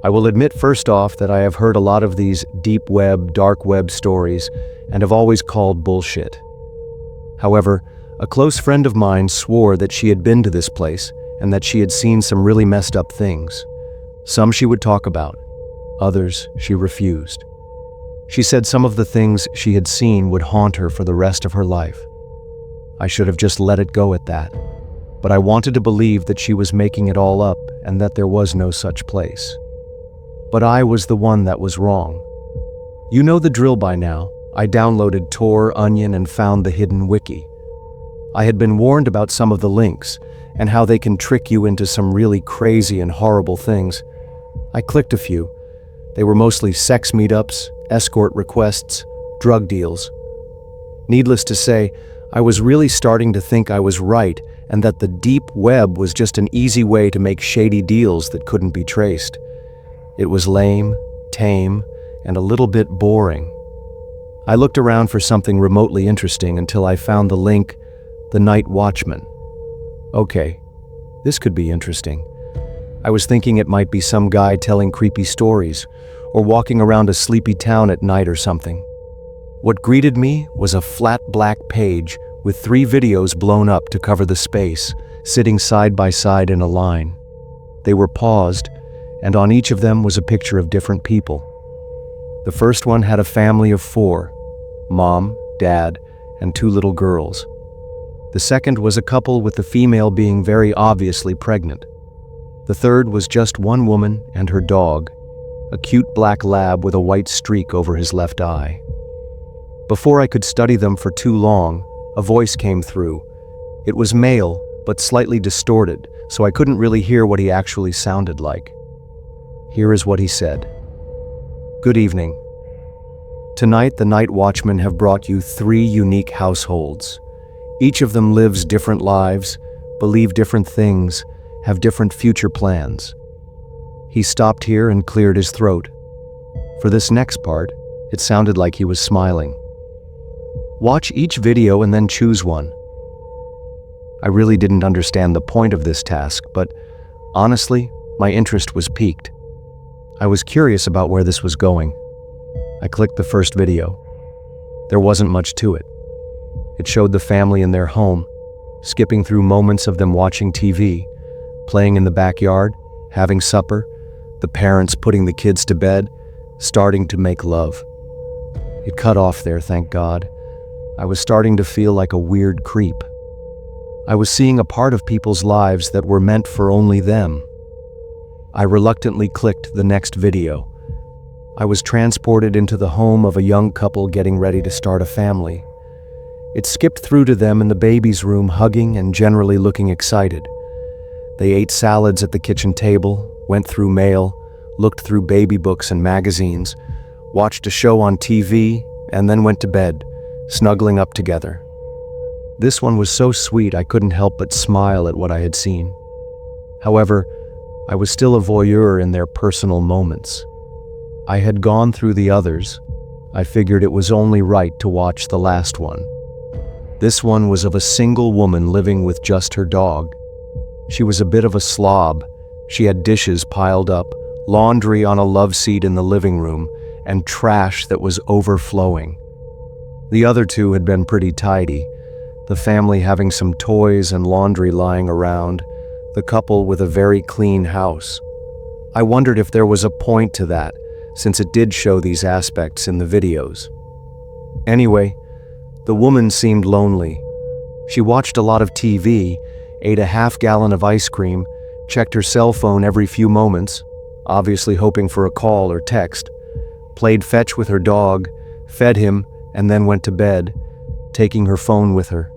I will admit first off that I have heard a lot of these deep web, dark web stories and have always called bullshit. However, a close friend of mine swore that she had been to this place and that she had seen some really messed up things. Some she would talk about, others she refused. She said some of the things she had seen would haunt her for the rest of her life. I should have just let it go at that, but I wanted to believe that she was making it all up and that there was no such place. But I was the one that was wrong. You know the drill by now. I downloaded Tor, Onion, and found the hidden wiki. I had been warned about some of the links and how they can trick you into some really crazy and horrible things. I clicked a few. They were mostly sex meetups, escort requests, drug deals. Needless to say, I was really starting to think I was right and that the deep web was just an easy way to make shady deals that couldn't be traced. It was lame, tame, and a little bit boring. I looked around for something remotely interesting until I found the link, the Night Watchmen. Okay, this could be interesting. I was thinking it might be some guy telling creepy stories or walking around a sleepy town at night or something. What greeted me was a flat black page with 3 videos blown up to cover the space, sitting side by side in a line. They were paused, and on each of them was a picture of different people. The first one had a family of 4, mom, dad, and 2 little girls. The second was a couple with the female being very obviously pregnant. The third was just one woman and her dog, a cute black lab with a white streak over his left eye. Before I could study them for too long, a voice came through. It was male, but slightly distorted, so I couldn't really hear what he actually sounded like. Here is what he said. Good evening. Tonight, the Night Watchmen have brought you 3 unique households. Each of them lives different lives, believe different things, have different future plans. He stopped here and cleared his throat. For this next part, it sounded like he was smiling. Watch each video and then choose one. I really didn't understand the point of this task, but honestly, my interest was piqued. I was curious about where this was going. I clicked the first video. There wasn't much to it. It showed the family in their home, skipping through moments of them watching TV, playing in the backyard, having supper, the parents putting the kids to bed, starting to make love. It cut off there, thank God. I was starting to feel like a weird creep. I was seeing a part of people's lives that were meant for only them. I reluctantly clicked the next video. I was transported into the home of a young couple getting ready to start a family. It skipped through to them in the baby's room, hugging and generally looking excited. They ate salads at the kitchen table, went through mail, looked through baby books and magazines, watched a show on TV, and then went to bed, snuggling up together. This one was so sweet I couldn't help but smile at what I had seen. However, I was still a voyeur in their personal moments. I had gone through the others. I figured it was only right to watch the last one. This one was of a single woman living with just her dog. She was a bit of a slob. She had dishes piled up, laundry on a love seat in the living room, and trash that was overflowing. The other 2 had been pretty tidy, the family having some toys and laundry lying around, the couple with a very clean house. I wondered if there was a point to that, since it did show these aspects in the videos. Anyway, the woman seemed lonely. She watched a lot of TV, ate a half-gallon of ice cream, checked her cell phone every few moments, obviously hoping for a call or text, played fetch with her dog, fed him, and then went to bed, taking her phone with her.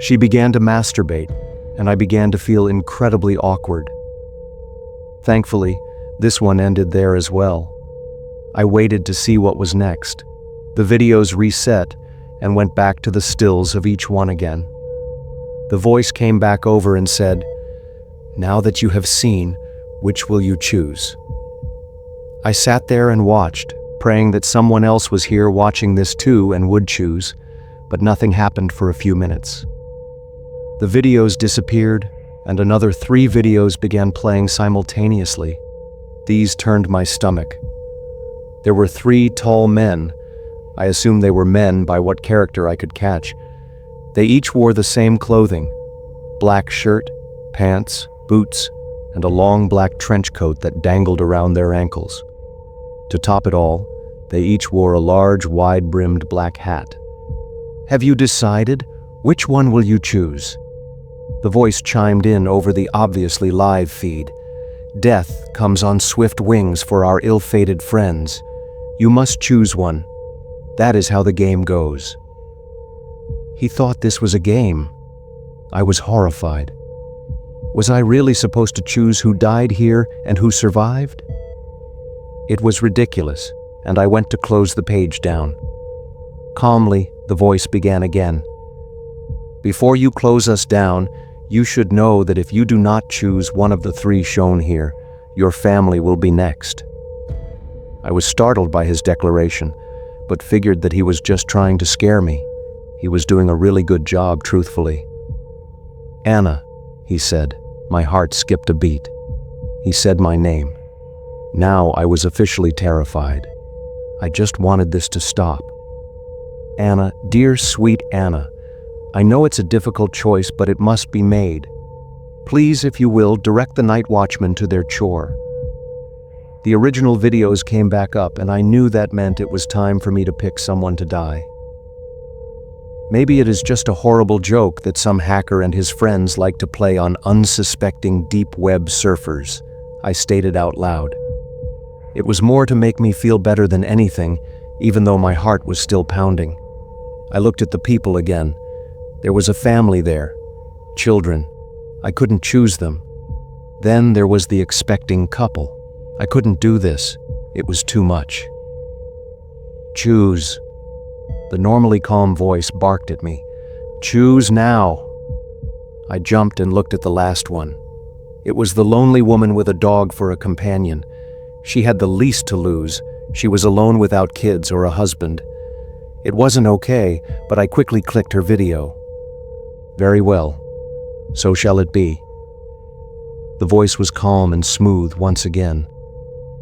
She began to masturbate, and I began to feel incredibly awkward. Thankfully, this one ended there as well. I waited to see what was next. The videos reset and went back to the stills of each one again. The voice came back over and said, "Now that you have seen, which will you choose?" I sat there and watched, praying that someone else was here watching this too and would choose, but nothing happened for a few minutes. The videos disappeared, and another 3 videos began playing simultaneously. These turned my stomach. There were 3 tall men. I assumed they were men by what character I could catch. They each wore the same clothing: black shirt, pants, boots, and a long black trench coat that dangled around their ankles. To top it all, they each wore a large, wide-brimmed black hat. "Have you decided? Which one will you choose?" The voice chimed in over the obviously live feed. "Death comes on swift wings for our ill-fated friends. You must choose one. That is how the game goes." He thought this was a game. I was horrified. Was I really supposed to choose who died here and who survived? It was ridiculous, and I went to close the page down. Calmly, the voice began again. "Before you close us down, you should know that if you do not choose one of the 3 shown here, your family will be next." I was startled by his declaration, but figured that he was just trying to scare me. He was doing a really good job, truthfully. "Anna," he said. My heart skipped a beat. He said my name. Now I was officially terrified. I just wanted this to stop. "Anna, dear sweet Anna, I know it's a difficult choice, but it must be made. Please, if you will, direct the Night Watchmen to their chore." The original videos came back up, and I knew that meant it was time for me to pick someone to die. Maybe it is just a horrible joke that some hacker and his friends like to play on unsuspecting deep web surfers, I stated out loud. It was more to make me feel better than anything, even though my heart was still pounding. I looked at the people again. There was a family there. Children. I couldn't choose them. Then there was the expecting couple. I couldn't do this. It was too much. "Choose." The normally calm voice barked at me. "Choose now." I jumped and looked at the last one. It was the lonely woman with a dog for a companion. She had the least to lose. She was alone without kids or a husband. It wasn't okay, but I quickly clicked her video. "Very well. So shall it be." The voice was calm and smooth once again.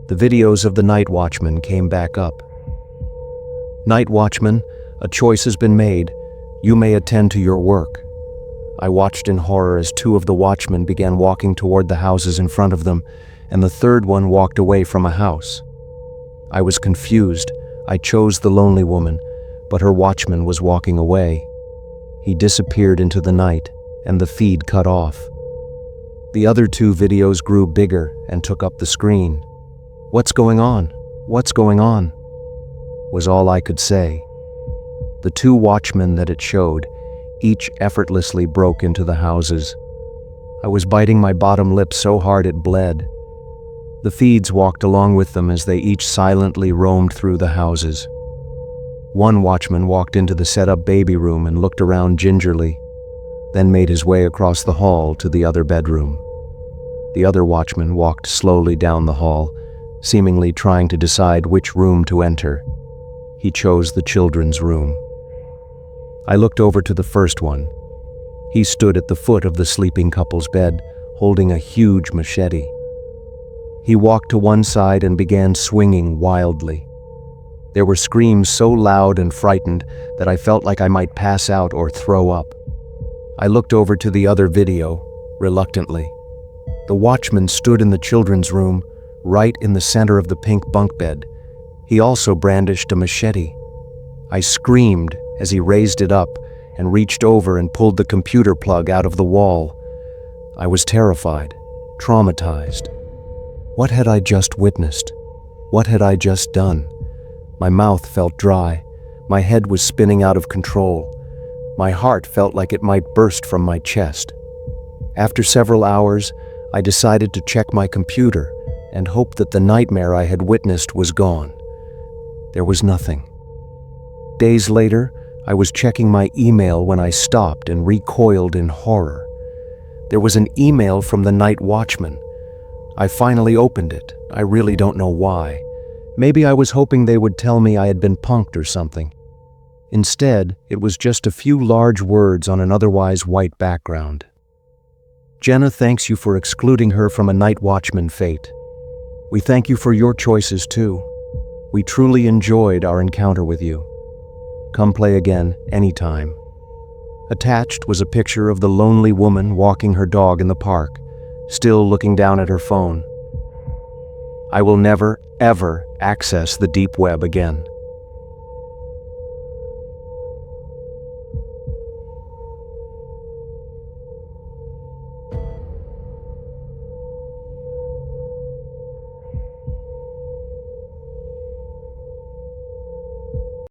The videos of the Night Watchmen came back up. "Night Watchman, a choice has been made. You may attend to your work." I watched in horror as 2 of the watchmen began walking toward the houses in front of them, and the 3rd one walked away from a house. I was confused. I chose the lonely woman, but her watchman was walking away. He disappeared into the night, and the feed cut off. The other 2 videos grew bigger and took up the screen. "What's going on? What's going on?" was all I could say. The 2 watchmen that it showed, each effortlessly broke into the houses. I was biting my bottom lip so hard it bled. The feeds walked along with them as they each silently roamed through the houses. One watchman walked into the set-up baby room and looked around gingerly, then made his way across the hall to the other bedroom. The other watchman walked slowly down the hall, seemingly trying to decide which room to enter. He chose the children's room. I looked over to the first one. He stood at the foot of the sleeping couple's bed, holding a huge machete. He walked to one side and began swinging wildly. There were screams so loud and frightened that I felt like I might pass out or throw up. I looked over to the other video, reluctantly. The watchman stood in the children's room, right in the center of the pink bunk bed. He also brandished a machete. I screamed as he raised it up and reached over and pulled the computer plug out of the wall. I was terrified, traumatized. What had I just witnessed? What had I just done? My mouth felt dry. My head was spinning out of control. My heart felt like it might burst from my chest. After several hours, I decided to check my computer and hope that the nightmare I had witnessed was gone. There was nothing. Days later, I was checking my email when I stopped and recoiled in horror. There was an email from the Night Watchmen. I finally opened it. I really don't know why. Maybe I was hoping they would tell me I had been punked or something. Instead, it was just a few large words on an otherwise white background. "Jenna thanks you for excluding her from a Night Watchman fate. We thank you for your choices too. We truly enjoyed our encounter with you. Come play again anytime." Attached was a picture of the lonely woman walking her dog in the park, still looking down at her phone. I will never, ever access the deep web again.